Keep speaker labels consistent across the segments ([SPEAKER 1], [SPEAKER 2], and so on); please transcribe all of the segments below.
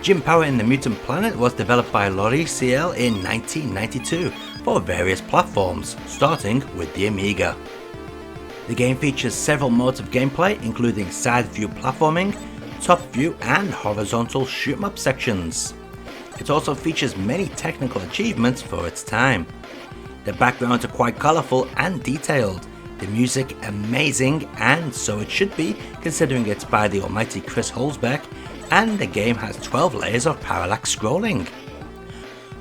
[SPEAKER 1] Jim Power in the Mutant Planet was developed by L'Oreal in 1992 for various platforms, starting with the Amiga. The game features several modes of gameplay, including side-view platforming, top-view and horizontal shoot-'em-up sections. It also features many technical achievements for its time. The backgrounds are quite colourful and detailed, the music amazing, and so it should be considering it's by the almighty Chris Hulsbeck, and the game has 12 layers of parallax scrolling.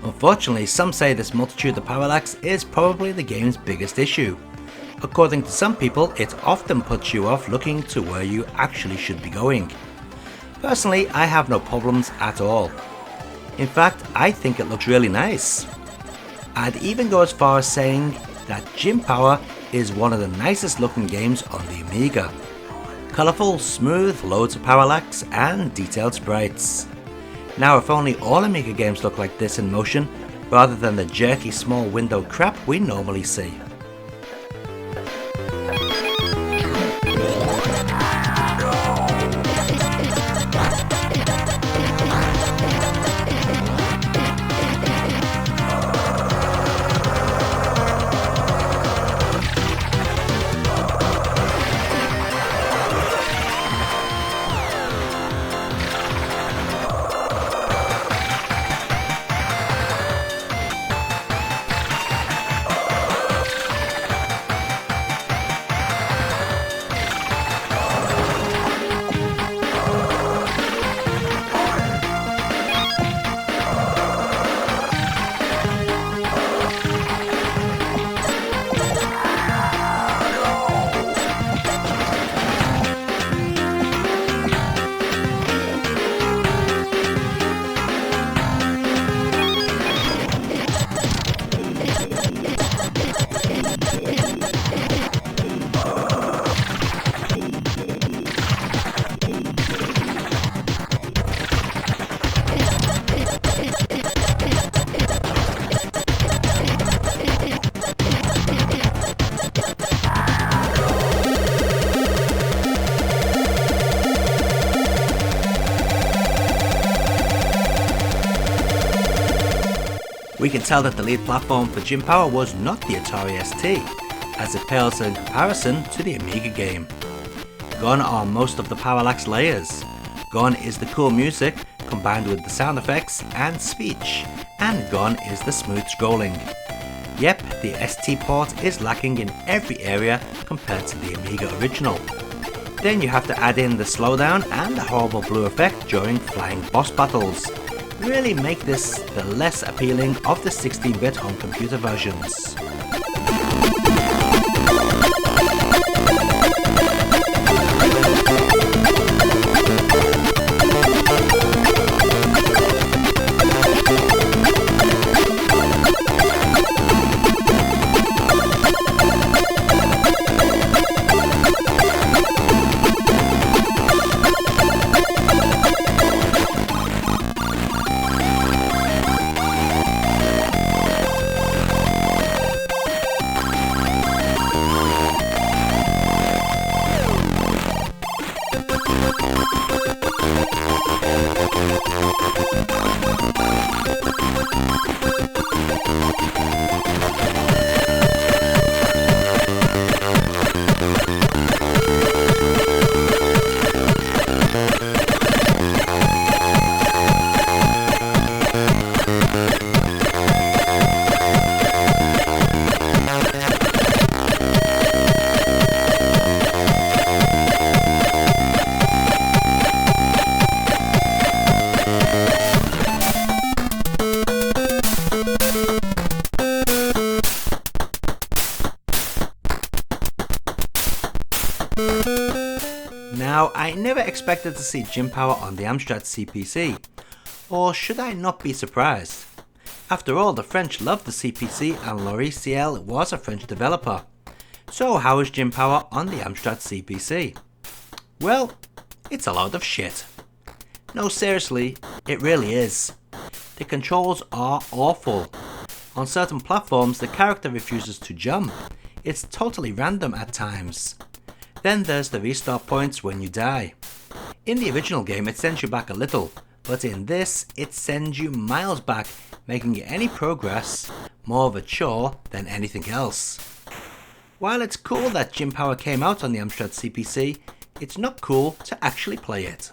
[SPEAKER 1] Unfortunately, some say this multitude of parallax is probably the game's biggest issue. According to some people, it often puts you off looking to where you actually should be going. Personally, I have no problems at all. In fact, I think it looks really nice. I'd even go as far as saying that Jim Power is one of the nicest looking games on the Amiga. Colourful, smooth, loads of parallax and detailed sprites. Now if only all Amiga games look like this in motion, rather than the jerky small window crap we normally see. We can tell that the lead platform for Jim Power was not the Atari ST, as it pales in comparison to the Amiga game. Gone are most of the parallax layers. Gone is the cool music combined with the sound effects and speech, and gone is the smooth scrolling. Yep, the ST port is lacking in every area compared to the Amiga original. Then you have to add in the slowdown and the horrible blue effect during flying boss battles. Really make this the less appealing of the 16-bit home computer versions. Now, I never expected to see Jim Power on the Amstrad CPC, or should I not be surprised? After all, the French loved the CPC and L'Oreal was a French developer. So how is Jim Power on the Amstrad CPC? Well, it's a load of shit. No, seriously, it really is. The controls are awful. On certain platforms, the character refuses to jump. It's totally random at times. Then there's the restart points when you die. In the original game, it sends you back a little, but in this, it sends you miles back, making any progress more of a chore than anything else. While it's cool that Jim Power came out on the Amstrad CPC, it's not cool to actually play it.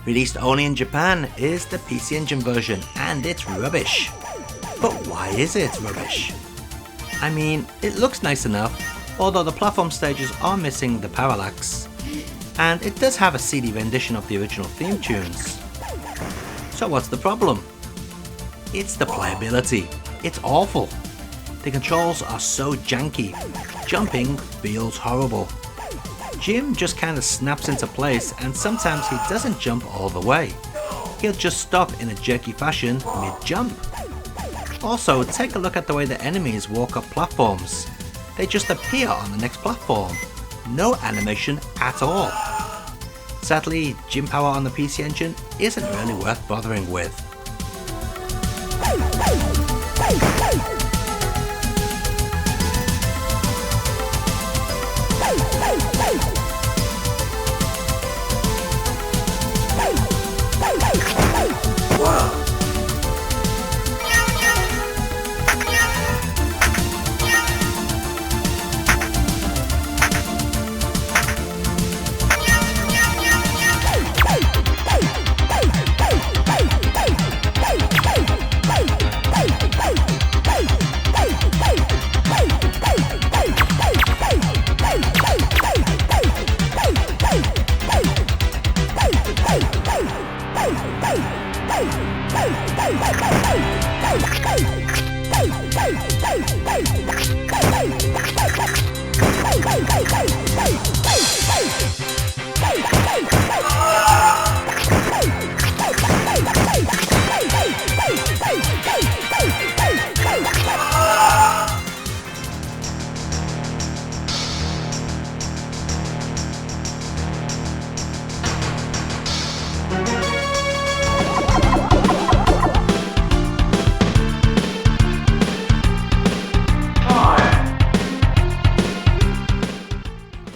[SPEAKER 1] Released only in Japan is the PC Engine version, and it's rubbish. But why is it rubbish? I mean, it looks nice enough, although the platform stages are missing the parallax, and it does have a CD rendition of the original theme tunes. So what's the problem? It's the playability. It's awful. The controls are so janky. Jumping feels horrible. Jim just kinda snaps into place, and sometimes he doesn't jump all the way. He'll just stop in a jerky fashion mid-jump. Also, take a look at the way the enemies walk up platforms. They just appear on the next platform. No animation at all. Sadly, Jim Power on the PC Engine isn't really worth bothering with.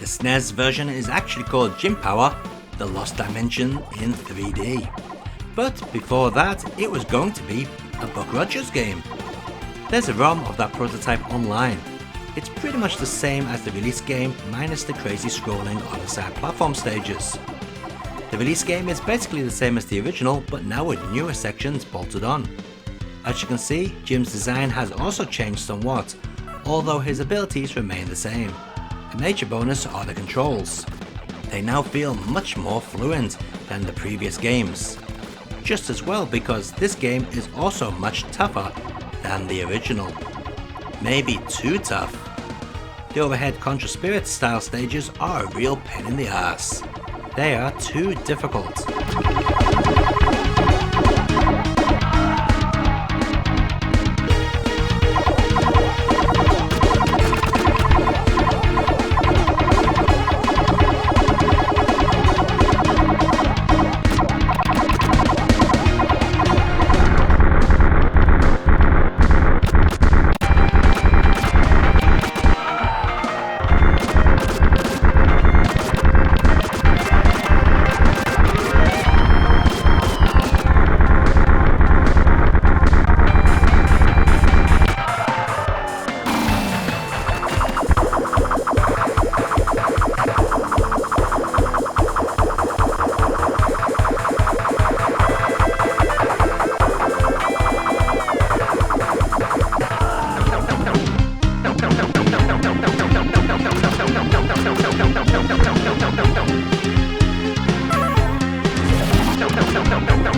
[SPEAKER 1] The SNES version is actually called Jim Power, The Lost Dimension in 3D. But before that, it was going to be a Buck Rogers game. There's a ROM of that prototype online. It's pretty much the same as the release game, minus the crazy scrolling on the side platform stages. The release game is basically the same as the original, but now with newer sections bolted on. As you can see, Jim's design has also changed somewhat, although his abilities remain the same. A major bonus are the controls. They now feel much more fluent than the previous games. Just as well because this game is also much tougher than the original. Maybe too tough. The overhead Contra Spirit style stages are a real pain in the ass. They are too difficult.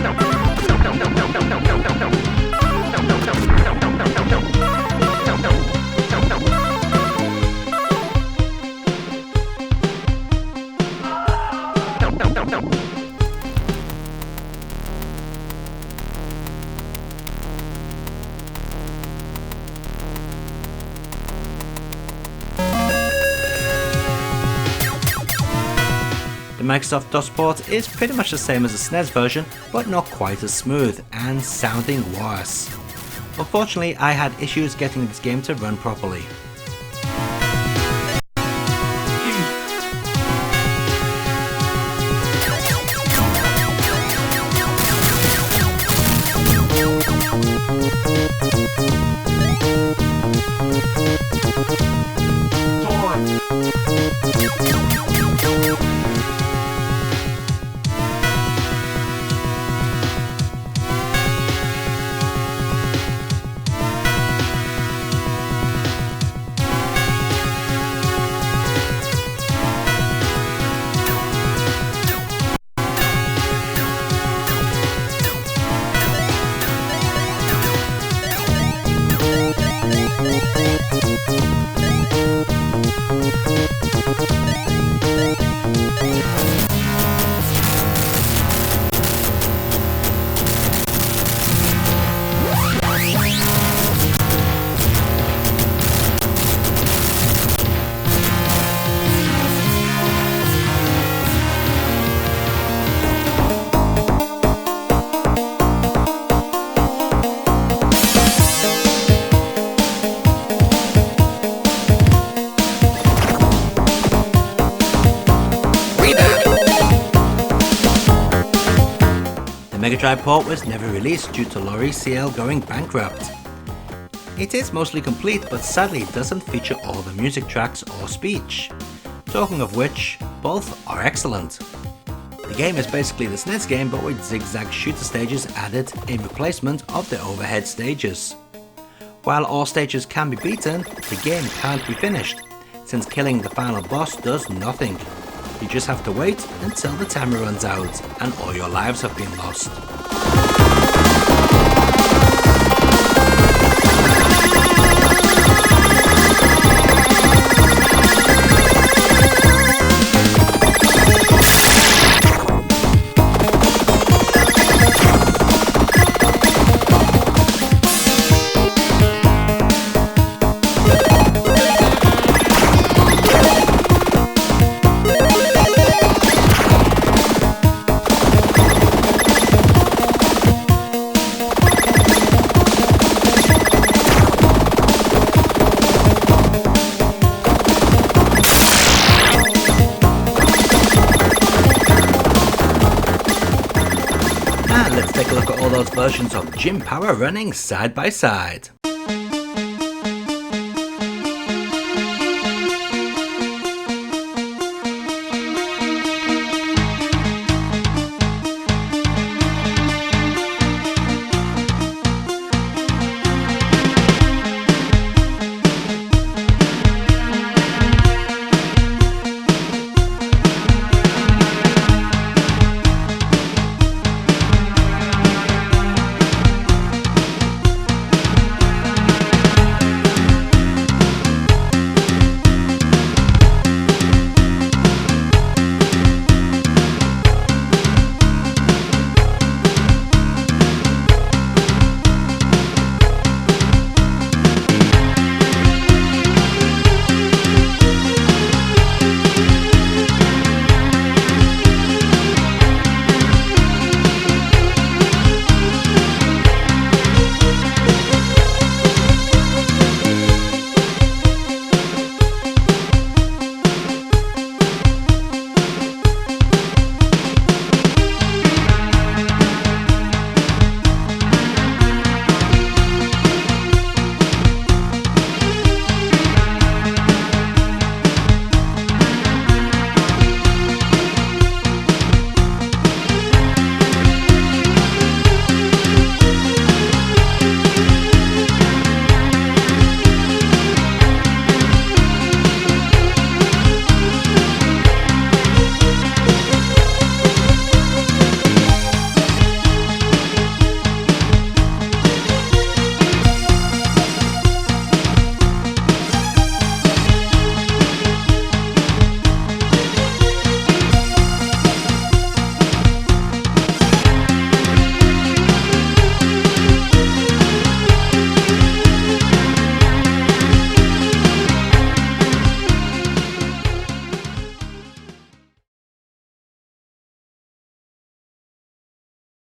[SPEAKER 2] No.
[SPEAKER 1] The Microsoft DOS port is pretty much the same as the SNES version, but not quite as smooth and sounding worse. Unfortunately, I had issues getting this game to run properly. The Mega Drive port was never released due to Lorry CL going bankrupt. It is mostly complete, but sadly doesn't feature all the music tracks or speech. Talking of which, both are excellent. The game is basically the SNES game, but with zigzag shooter stages added in replacement of the overhead stages. While all stages can be beaten, the game can't be finished, since killing the final boss does nothing. You just have to wait until the timer runs out and all your lives have been lost. Let's take a look at all those versions of Jim Power running side by side.